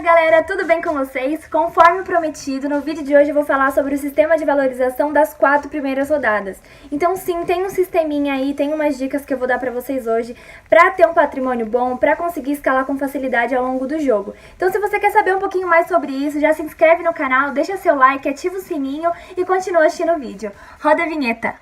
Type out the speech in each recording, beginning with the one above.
galera, tudo bem com vocês? Conforme prometido, no vídeo de hoje eu vou falar sobre o sistema de valorização das 4 primeiras rodadas. Então sim, tem um sisteminha aí, tem umas dicas que eu vou dar pra vocês hoje pra ter um patrimônio bom, pra conseguir escalar com facilidade ao longo do jogo. Então se você quer saber um pouquinho mais sobre isso, já se inscreve no canal, deixa seu like, ativa o sininho e continua assistindo o vídeo. Roda a vinheta!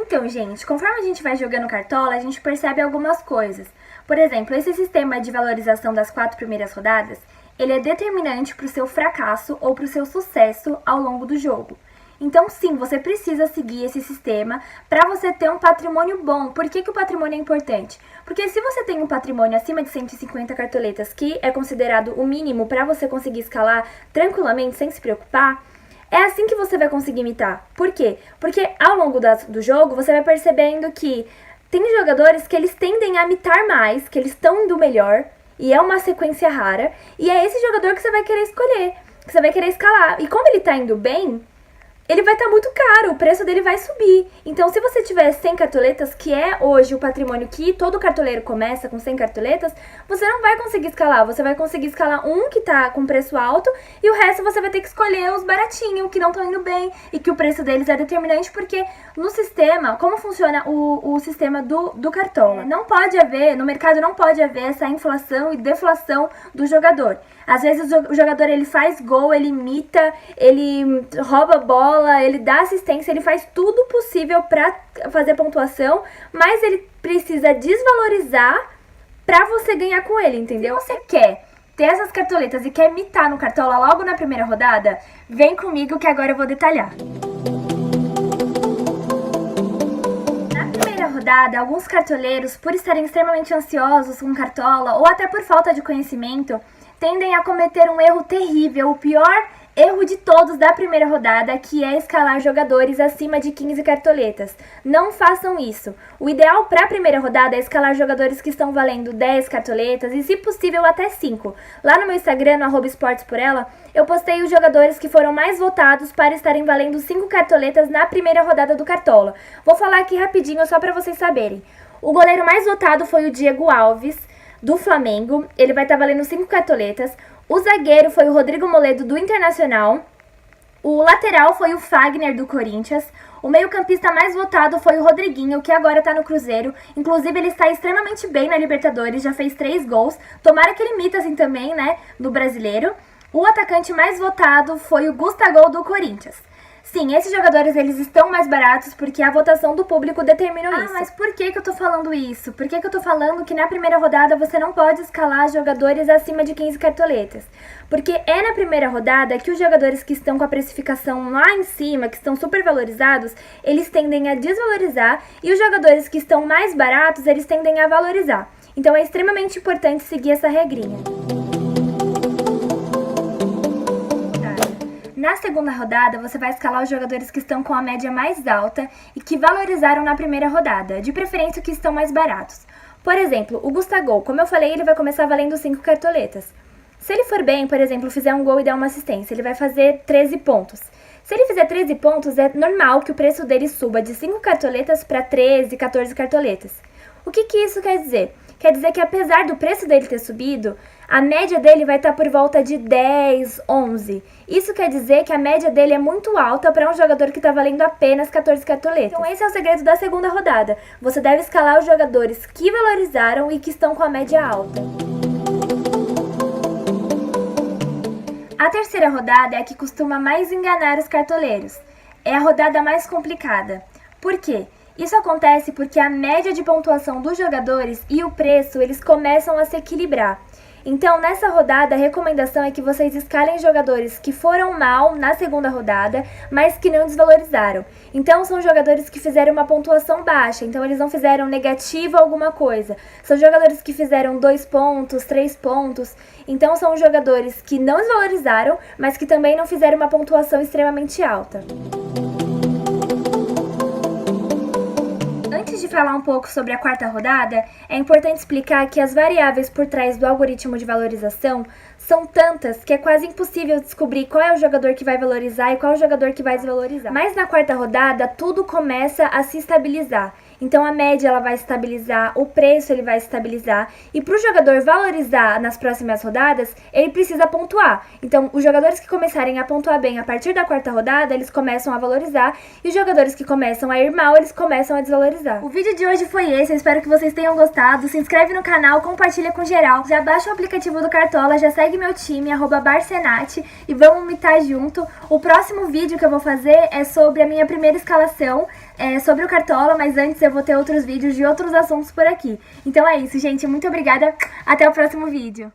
Então, gente, conforme a gente vai jogando Cartola, a gente percebe algumas coisas. Por exemplo, esse sistema de valorização das 4 primeiras rodadas, ele é determinante para o seu fracasso ou para o seu sucesso ao longo do jogo. Então, sim, você precisa seguir esse sistema para você ter um patrimônio bom. Por que o patrimônio é importante? Porque se você tem um patrimônio acima de 150 cartoletas, que é considerado o mínimo para você conseguir escalar tranquilamente, sem se preocupar, é assim que você vai conseguir imitar. Por quê? Porque ao longo do jogo você vai percebendo que tem jogadores que eles tendem a imitar mais, que eles estão indo melhor, e é uma sequência rara, e é esse jogador que você vai querer escolher, que você vai querer escalar. E como ele tá indo bem, ele vai estar muito caro, o preço dele vai subir. Então, se você tiver 100 cartoletas, que é hoje o patrimônio que todo cartoleiro começa com 100 cartoletas, você não vai conseguir escalar. Você vai conseguir escalar um que tá com preço alto e o resto você vai ter que escolher os baratinhos, que não estão indo bem e que o preço deles é determinante, porque no sistema, como funciona o sistema do Cartola? Não pode haver, no mercado não pode haver essa inflação e deflação do jogador. Às vezes o jogador ele faz gol, ele imita, ele rouba a bola, ele dá assistência, ele faz tudo possível para fazer pontuação, mas ele precisa desvalorizar para você ganhar com ele, entendeu? Se você quer ter essas cartoletas e quer imitar no Cartola logo na primeira rodada, vem comigo que agora eu vou detalhar. Na primeira rodada, alguns cartoleiros, por estarem extremamente ansiosos com Cartola ou até por falta de conhecimento, tendem a cometer um erro terrível, o pior erro de todos da primeira rodada, que é escalar jogadores acima de 15 cartoletas. Não façam isso. O ideal para a primeira rodada é escalar jogadores que estão valendo 10 cartoletas e, se possível, até 5. Lá no meu Instagram, no @esportesporela, eu postei os jogadores que foram mais votados para estarem valendo 5 cartoletas na primeira rodada do Cartola. Vou falar aqui rapidinho, só para vocês saberem. O goleiro mais votado foi o Diego Alves, do Flamengo. Ele vai estar valendo 5 cartoletas. O zagueiro foi o Rodrigo Moledo, do Internacional. O lateral foi o Fagner, do Corinthians. O meio-campista mais votado foi o Rodriguinho, que agora tá no Cruzeiro. Inclusive, ele está extremamente bem na Libertadores, já fez 3 gols. Tomara que ele imita assim também, né, do brasileiro. O atacante mais votado foi o Gustavo, do Corinthians. Sim, esses jogadores eles estão mais baratos porque a votação do público determinou isso. Mas por que eu tô falando isso? Por que eu tô falando que na primeira rodada você não pode escalar jogadores acima de 15 cartoletas? Porque é na primeira rodada que os jogadores que estão com a precificação lá em cima, que estão super valorizados, eles tendem a desvalorizar, e os jogadores que estão mais baratos, eles tendem a valorizar. Então é extremamente importante seguir essa regrinha. Na segunda rodada, você vai escalar os jogadores que estão com a média mais alta e que valorizaram na primeira rodada, de preferência que estão mais baratos. Por exemplo, o Gustavo, como eu falei, ele vai começar valendo 5 cartoletas. Se ele for bem, por exemplo, fizer um gol e der uma assistência, ele vai fazer 13 pontos. Se ele fizer 13 pontos, é normal que o preço dele suba de 5 cartoletas para 13, 14 cartoletas. O que isso quer dizer? Quer dizer que apesar do preço dele ter subido, a média dele vai estar por volta de 10, 11. Isso quer dizer que a média dele é muito alta para um jogador que está valendo apenas 14 cartoletas. Então esse é o segredo da segunda rodada. Você deve escalar os jogadores que valorizaram e que estão com a média alta. A terceira rodada é a que costuma mais enganar os cartoleiros. É a rodada mais complicada. Por quê? Isso acontece porque a média de pontuação dos jogadores e o preço, eles começam a se equilibrar. Então, nessa rodada, a recomendação é que vocês escalem jogadores que foram mal na segunda rodada, mas que não desvalorizaram. Então, são jogadores que fizeram uma pontuação baixa, então eles não fizeram negativo alguma coisa. São jogadores que fizeram 2 pontos, 3 pontos. Então, são jogadores que não desvalorizaram, mas que também não fizeram uma pontuação extremamente alta. Antes de falar um pouco sobre a quarta rodada, é importante explicar que as variáveis por trás do algoritmo de valorização são tantas que é quase impossível descobrir qual é o jogador que vai valorizar e qual é o jogador que vai desvalorizar. Mas na quarta rodada, tudo começa a se estabilizar. Então a média ela vai estabilizar, o preço ele vai estabilizar, e para o jogador valorizar nas próximas rodadas, ele precisa pontuar. Então os jogadores que começarem a pontuar bem a partir da quarta rodada, eles começam a valorizar, e os jogadores que começam a ir mal, eles começam a desvalorizar. O vídeo de hoje foi esse, eu espero que vocês tenham gostado. Se inscreve no canal, compartilha com geral, já baixa o aplicativo do Cartola, já segue meu time, @Barcenati, e vamos mitar junto. O próximo vídeo que eu vou fazer é sobre a minha primeira escalação, sobre o Cartola, mas antes eu vou ter outros vídeos de outros assuntos por aqui. Então é isso, gente. Muito obrigada. Até o próximo vídeo.